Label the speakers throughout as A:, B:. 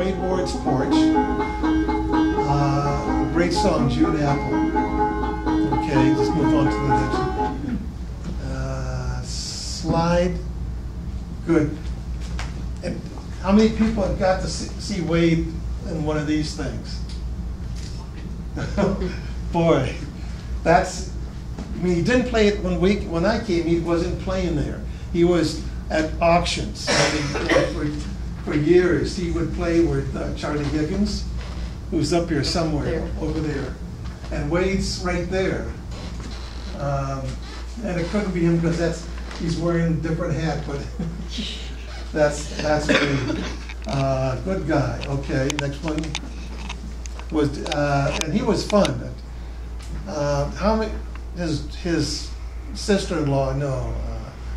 A: Wade Ward's Porch. Great song, June Apple. Okay, let's move on to the next. Slide. Good. And how many people have got to see Wade in one of these things? Boy, that's, I mean, he didn't play it when I came, he wasn't playing there. He was at auctions. I mean, for years, he would play with Charlie Higgins, who's up here somewhere, over there. And Wade's right there. And it couldn't be him because he's wearing a different hat, but that's Wade. Good guy. Okay, next one was, and he was fun. How many? His sister-in-law, no,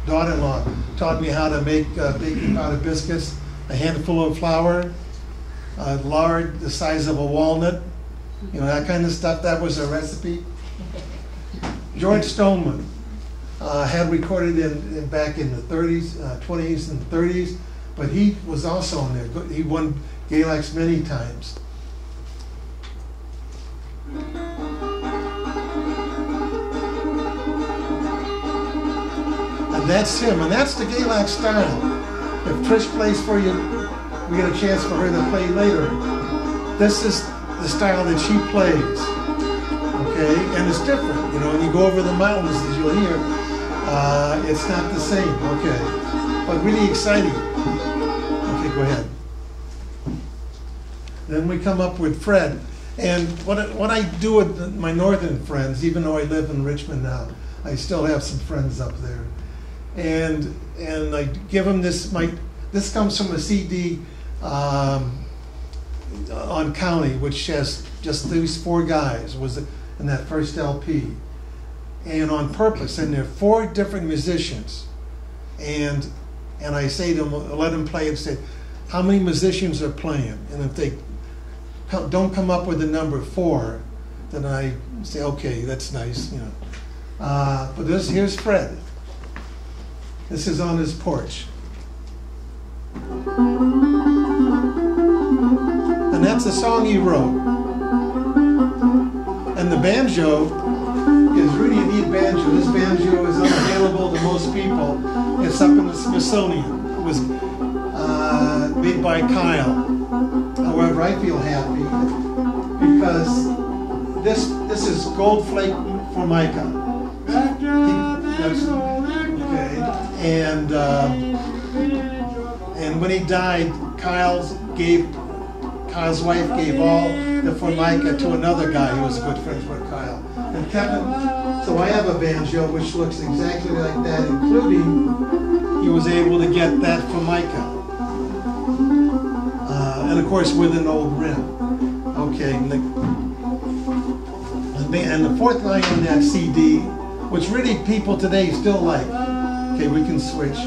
A: daughter-in-law taught me how to make baking powder biscuits. A handful of flour, lard the size of a walnut, you know, that kind of stuff. That was a recipe. George Stoneman had recorded back in the 30s, 20s and 30s, but he was also on there. He won Galax many times. And that's him, and that's the Galax style. If Trish plays for you, we get a chance for her to play later. This is the style that she plays, okay? And it's different, you know, when you go over the mountains, as you'll hear, it's not the same, okay? But really exciting. Okay, go ahead. Then we come up with Fred. And what I do with my northern friends, even though I live in Richmond now, I still have some friends up there. And I give them this. This comes from a CD on County, which has just these 4 guys. Was in that first LP, and on purpose. And there are 4 different musicians, and I say to them, let them play and say, how many musicians are playing? And if they don't come up with the number 4, then I say, okay, that's nice, you know. But here's Fred. This is on his porch. And that's a song he wrote. And the banjo is really a neat banjo. This banjo is unavailable to most people. It's up in the Smithsonian. It was made by Kyle. However, I feel happy because this is gold flake formica. And when he died, Kyle's wife gave all the formica to another guy who was good friends with Kyle. And Kevin, so I have a banjo which looks exactly like that, including he was able to get that formica. And of course with an old rim. Okay, and the 4th line on that CD, which really people today still like, okay, we can switch,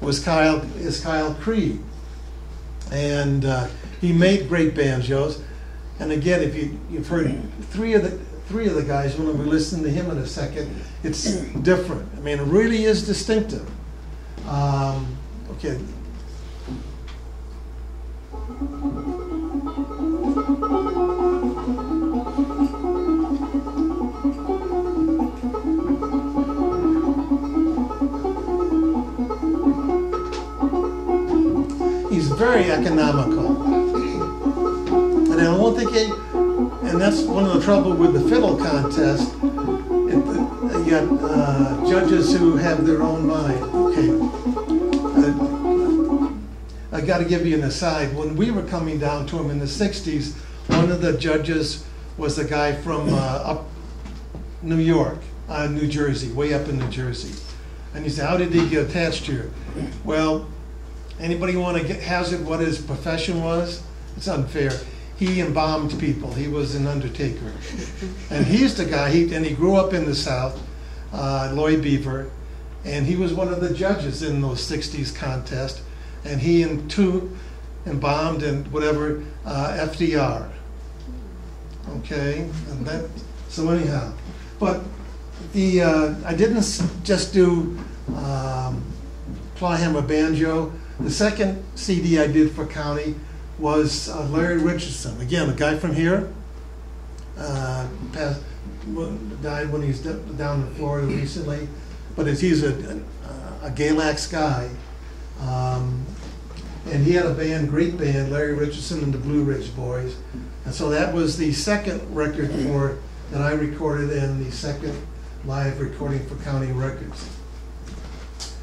A: is Kyle Creed. And he made great banjos. And again, if you've heard three of the guys, when we listen to him in a second, it's different. I mean, it really is distinctive. Okay. He's very economical. And I don't think and that's one of the trouble with the fiddle contest. You got judges who have their own mind. Okay. I got to give you an aside. When we were coming down to him in the 60s, one of the judges was a guy from up New York, New Jersey, way up in New Jersey. And he said, how did he get attached to you? Well, anybody want to hazard what his profession was? It's unfair. He embalmed people. He was an undertaker. And he's the guy, and he grew up in the South, Lloyd Beaver, and he was one of the judges in those 60s contest. And he embalmed and whatever, FDR. Okay, and that, so anyhow. But I didn't just do clawhammer banjo. The second CD I did for County was Larry Richardson. Again, a guy from here, died when he's down in Florida recently, but he's a Galax guy. And he had a band, great band, Larry Richardson and the Blue Ridge Boys. And so that was the second record that I recorded, and the second live recording for County Records.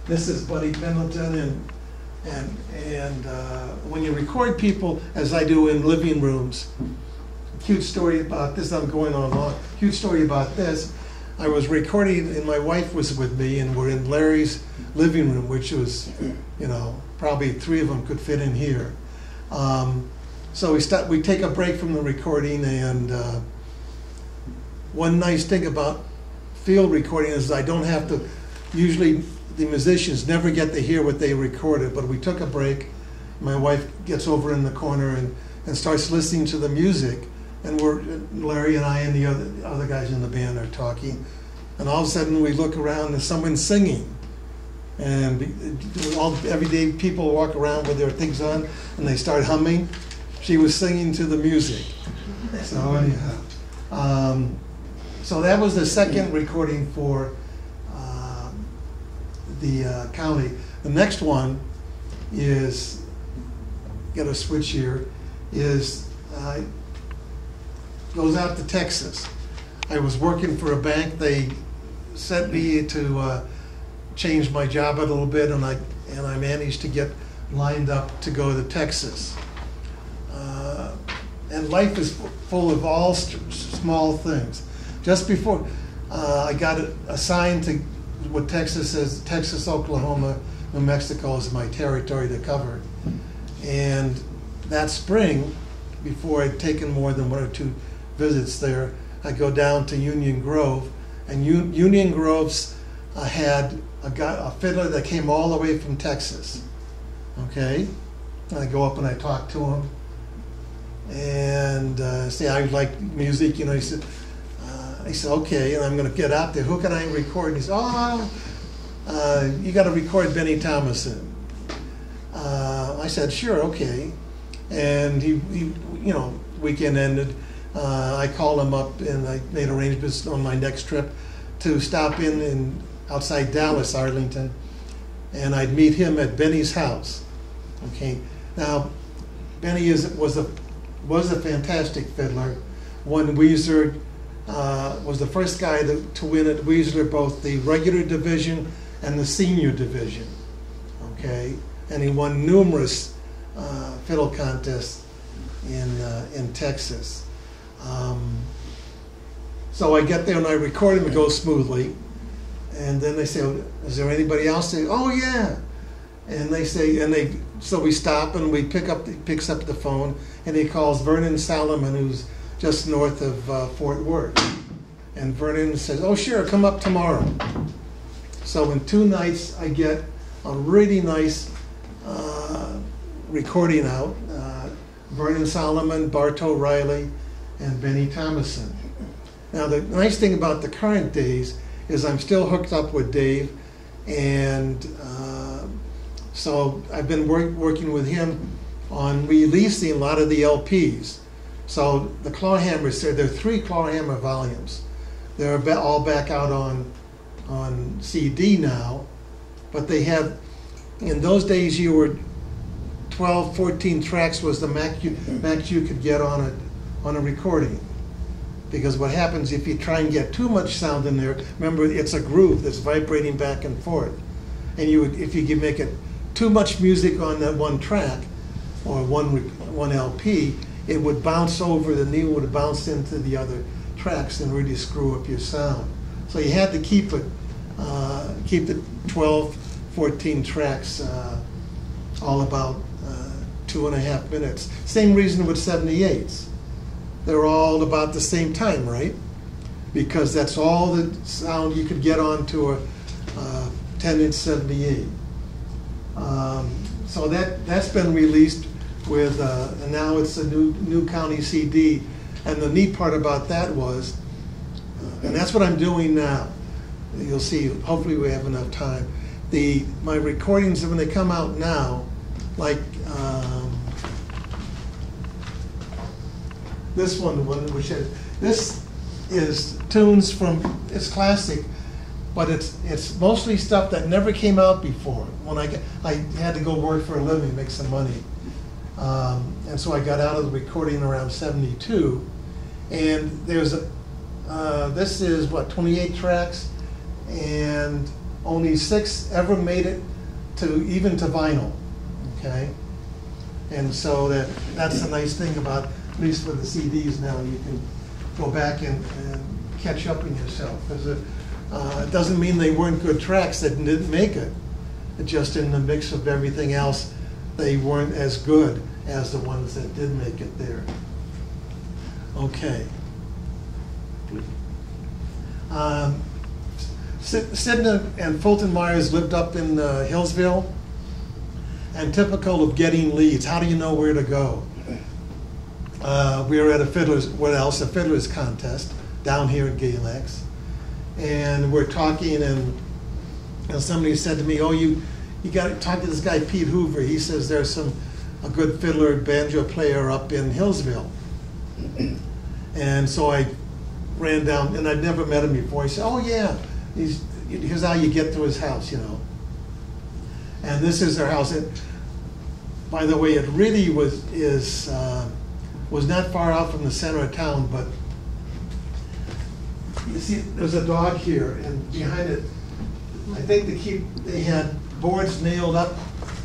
A: This is Buddy Pendleton, and when you record people, as I do in living rooms, cute story about this, I'm going on long, cute story about this. I was recording, and my wife was with me, and we're in Larry's living room, which was, you know, probably 3 of them could fit in here. So we take a break from the recording, and one nice thing about field recording is I don't have to, usually the musicians never get to hear what they recorded, but we took a break. My wife gets over in the corner and starts listening to the music, and Larry and I and the other guys in the band are talking, and all of a sudden we look around and someone's singing. And everyday people walk around with their things on, and they start humming. She was singing to the music. So anyhow, so that was the second recording for the county. The next one is, got to switch here, is goes out to Texas. I was working for a bank. They sent me to change my job a little bit, and I managed to get lined up to go to Texas. And life is full of all small things. Just before I got assigned to what Texas is, Texas, Oklahoma, New Mexico is my territory to cover. And that spring, before I'd taken more than 1 or 2 visits there, I go down to Union Grove, and Union Grove's had a fiddler that came all the way from Texas. Okay, and I go up and I talk to him, and say I like music. You know, he said, okay, and I'm going to get out there. Who can I record? And he said, you got to record Benny Thomason. I said, sure, okay. And he you know, weekend ended. I called him up, and I made arrangements on my next trip to stop in outside Dallas, Arlington, and I'd meet him at Benny's house. Okay, now Benny was a fantastic fiddler. Won Weezer, was the first guy to win at Weezer both the regular division and the senior division. Okay, and he won numerous fiddle contests in Texas. So I get there and I record him. It goes smoothly. And then they say, is there anybody else? They say, oh yeah. And they say, so we stop and he picks up the phone, and he calls Vernon Salomon, who's just north of Fort Worth. And Vernon says, oh sure, come up tomorrow. So in 2 nights I get a really nice recording out. Vernon Salomon, Bart O'Reilly, and Benny Thomason. Now the nice thing about the current days is I'm still hooked up with Dave, and so I've been working with him on releasing a lot of the LPs. So the clawhammers, there are 3 clawhammer volumes. They're all back out on CD now, but they have, in those days you were 12, 14 tracks was the max you could get on a recording. Because what happens if you try and get too much sound in there, remember it's a groove that's vibrating back and forth. And if you could make it too much music on that one track or one LP, it would bounce over, the needle would bounce into the other tracks and really screw up your sound. So you had to keep the 12, 14 tracks all about 2.5 minutes. Same reason with 78s. They're all about the same time, right? Because that's all the sound you could get onto a 10-inch 78. So that's been released with, and now it's a new county CD. And the neat part about that was, and that's what I'm doing now. You'll see, hopefully we have enough time. My recordings, when they come out now, like this one, the one which has, this is tunes from, it's classic, but it's mostly stuff that never came out before. When I had to go work for a living, make some money. And so I got out of the recording around 72. And there's this is what, 28 tracks, and only 6 ever made it to even to vinyl, okay? And so that's the nice thing about, at least with the CDs now, you can go back and catch up in yourself. Because it doesn't mean they weren't good tracks that didn't make it. It just in the mix of everything else, they weren't as good as the ones that did make it there. Okay. Sidney and Fulton Myers lived up in Hillsville, and typical of getting leads. How do you know where to go? We were at a fiddler's contest down here at Galax, and we're talking, and somebody said to me, "Oh, you got to talk to this guy Pete Hoover. He says there's a good fiddler, banjo player up in Hillsville." And so I ran down, and I'd never met him before. He said, "Oh yeah, here's how you get to his house, you know." And this is their house. By the way, it really was not far out from the center of town, but you see, there's a dog here, and behind it, I think they had boards nailed up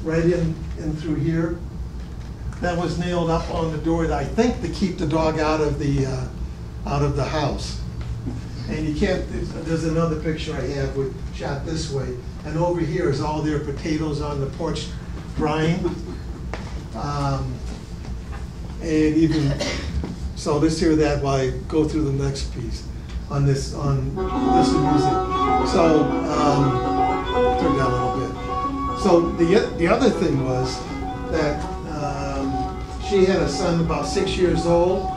A: right in through here. That was nailed up on the door, I think, to keep the dog out of the house. And you can't. There's another picture I have shot this way, and over here is all their potatoes on the porch drying. And even so, let's hear that while I go through the next piece on this music. So turn down a little bit. So the other thing was that she had a son about 6 years old.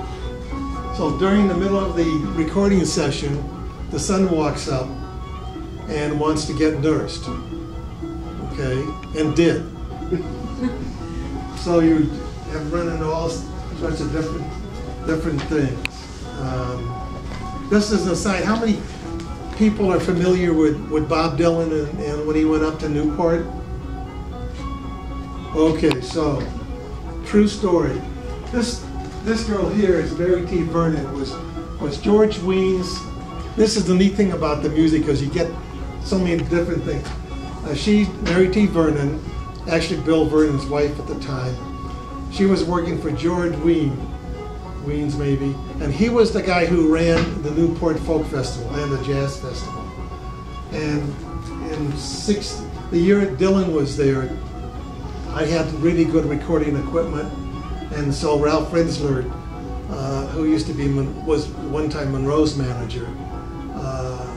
A: So during the middle of the recording session, the son walks up and wants to get nursed, okay, and did. So you have run into all sorts of different things. Just as an aside, how many people are familiar with Bob Dylan and when he went up to Newport? Okay, so true story. This girl here is Mary T. Vernon, was George Weins. This is the neat thing about the music, because you get so many different things. Mary T. Vernon, actually Bill Vernon's wife at the time, she was working for George Weins maybe, and he was the guy who ran the Newport Folk Festival and the Jazz Festival. And the year Dylan was there, I had really good recording equipment. And so Ralph Rinsler, who was one time Monroe's manager,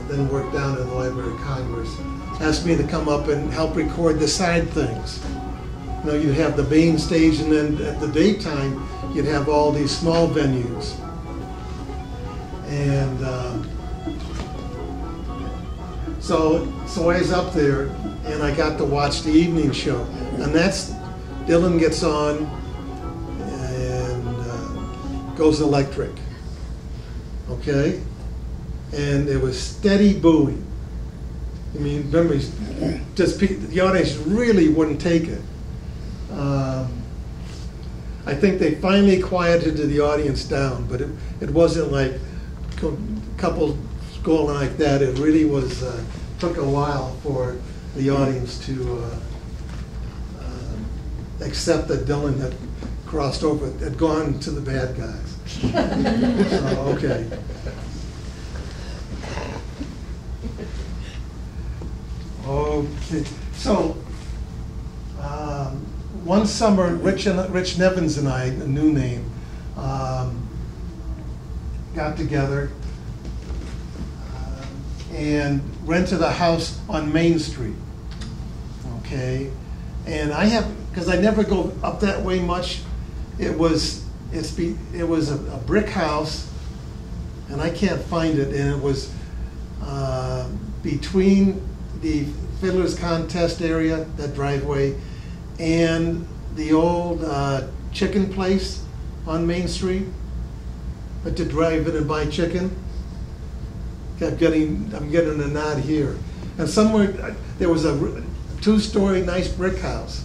A: then worked down in the Library of Congress, asked me to come up and help record the side things. You know, you have the main stage, and then at the daytime, you'd have all these small venues. And so I was up there, and I got to watch the evening show. And Dylan gets on, goes electric, okay? And it was steady booing. I mean, remember, the audience really wouldn't take it. I think they finally quieted the audience down, but it wasn't like a couple going like that. It really was, took a while for the audience to accept that Dylan had crossed over, had gone to the bad guys. So, okay. Okay. So one summer, Rich Nevins and I, a new name, got together and rented a house on Main Street. Okay, and because I never go up that way much. It was a brick house, and I can't find it. And it was between the Fiddler's Contest area, that driveway, and the old chicken place on Main Street. Went to drive in and buy chicken. I'm getting a nod here. And somewhere, there was a two-story nice brick house.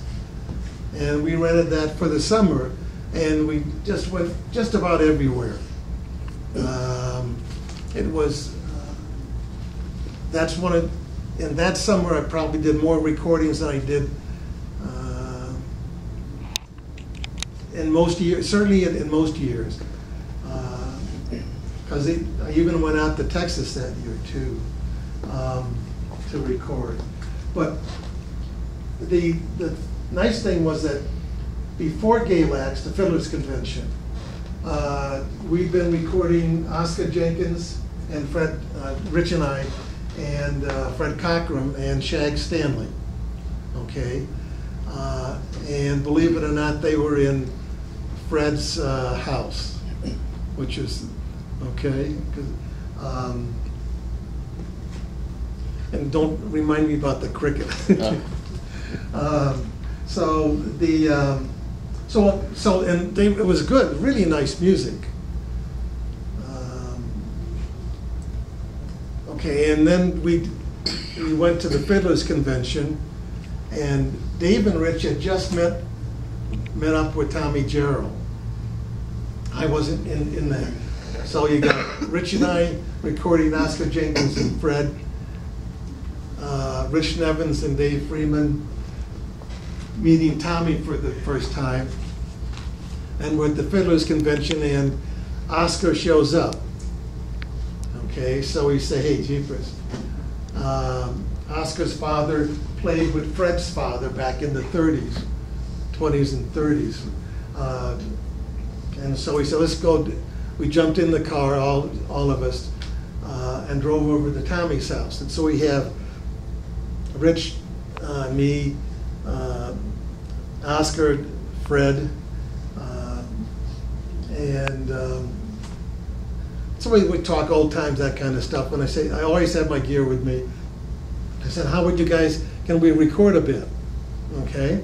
A: And we rented that for the summer, and we just went just about everywhere. It was, that's one of, in that summer I probably did more recordings than I did in most years, certainly in most years. Because I even went out to Texas that year too, to record. But the nice thing was that before Galax, the Fiddlers Convention, we've been recording Oscar Jenkins and Fred, Rich and I, and Fred Cockrum and Shag Stanley, okay? And believe it or not, they were in Fred's house, which is, okay? And don't remind me about the cricket. It was good, really nice music. Okay, and then we went to the Fiddlers Convention, and Dave and Rich had just met up with Tommy Jarrell. I wasn't in that. So you got Rich and I recording Oscar Jenkins and Fred, Rich Nevins and Dave Freeman meeting Tommy for the first time. And we're at the Fiddlers Convention, and Oscar shows up. Okay, so we say, hey, jeepers. Oscar's father played with Fred's father back in the 30s, 20s and 30s. And so we said, let's go. We jumped in the car, all of us, and drove over to Tommy's house. And so we have Rich, me, Oscar, Fred, and so we would talk old times, that kind of stuff. And I always had my gear with me. I said, how would you guys, can we record a bit? Okay.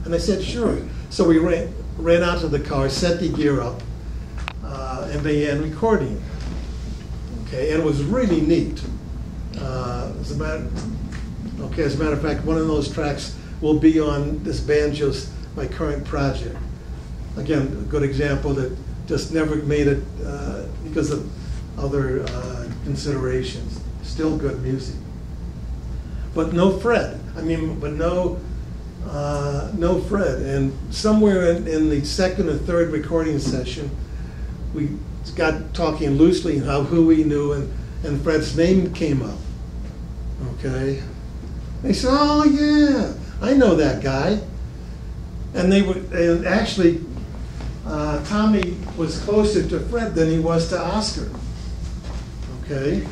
A: And they said, sure. So we ran out to the car, set the gear up, and began recording. Okay, and it was really neat. As a matter of fact, one of those tracks will be on this banjo's, my current project. Again, a good example that just never made it because of other considerations. Still good music. But no Fred. No Fred. And somewhere in the second or third recording session, we got talking loosely who we knew, and Fred's name came up. Okay. They said, oh yeah, I know that guy. And actually, Tommy was closer to Fred than he was to Oscar. Okay.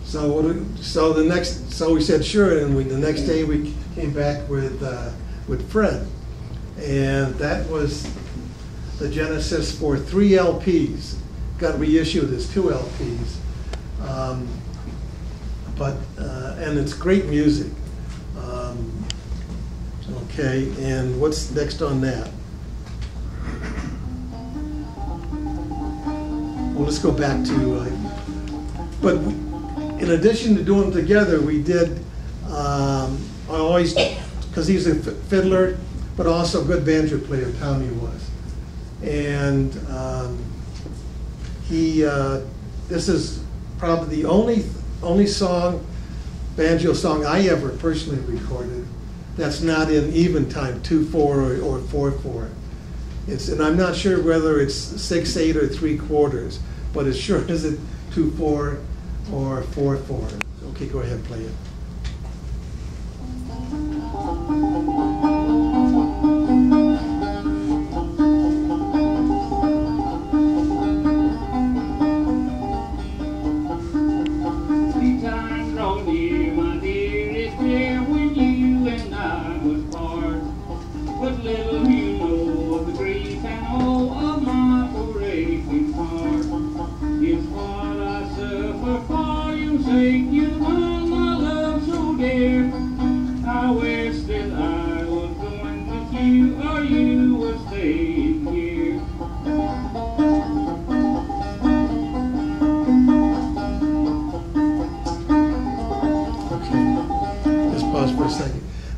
A: So we said sure, and the next day we came back with Fred, and that was the genesis for 3 LPs. Got reissued as 2 LPs, and it's great music. Okay, and what's next on that? Well, let's go back to. In addition to doing them together, we did, because he's a fiddler, but also a good banjo player, Tommy was. And this is probably the only banjo song I ever personally recorded that's not in even time, 2/4 or 4/4. And I'm not sure whether it's 6/8 or 3/4, but it sure isn't 2/4 or 4/4. Okay, go ahead, play it.
B: Take you on my love so dear. I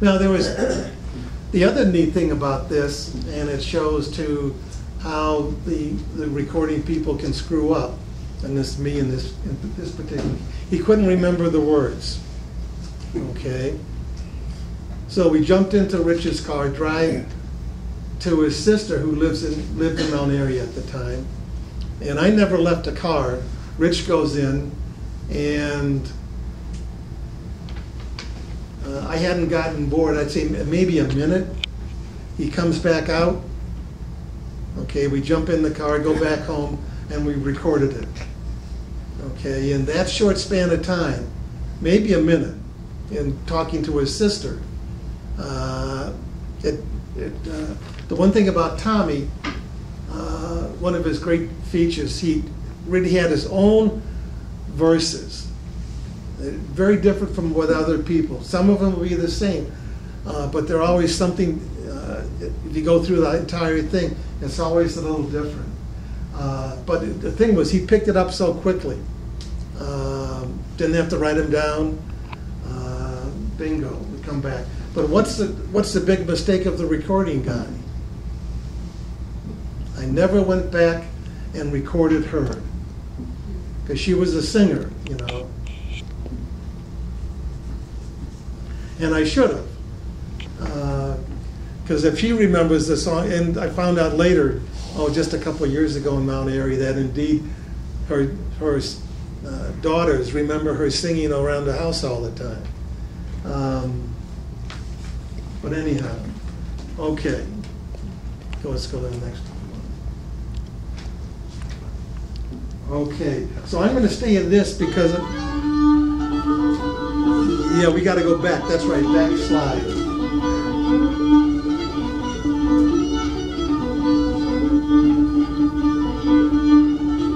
A: Now, there was, the other neat thing about this, and it shows too how the recording people can screw up, and this me in this particular, he couldn't remember the words, okay? So we jumped into Rich's car, drive to his sister who lived in Mount Airy at the time, and I never left a car. Rich goes in, and I hadn't gotten bored, I'd say maybe a minute. He comes back out. Okay, we jump in the car, go back home, and we recorded it. Okay, in that short span of time, maybe a minute, in talking to his sister. The one thing about Tommy, one of his great features, he really had his own verses. Very different from what other people. Some of them will be the same, but they're always something, if you go through the entire thing, it's always a little different. But the thing was, he picked it up so quickly. Didn't have to write them down. Bingo, we come back. But what's the big mistake of the recording guy? I never went back and recorded her, because she was a singer, you know. And I should have, because if she remembers the song, and I found out later, just a couple of years ago in Mount Airy, that indeed her daughters remember her singing around the house all the time. But anyhow, okay, let's go to the next one. Okay, so I'm going to stay in this because yeah, we got to go back. That's right, backslide.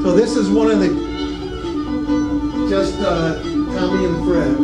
A: So this is one of the, just Tommy and Fred.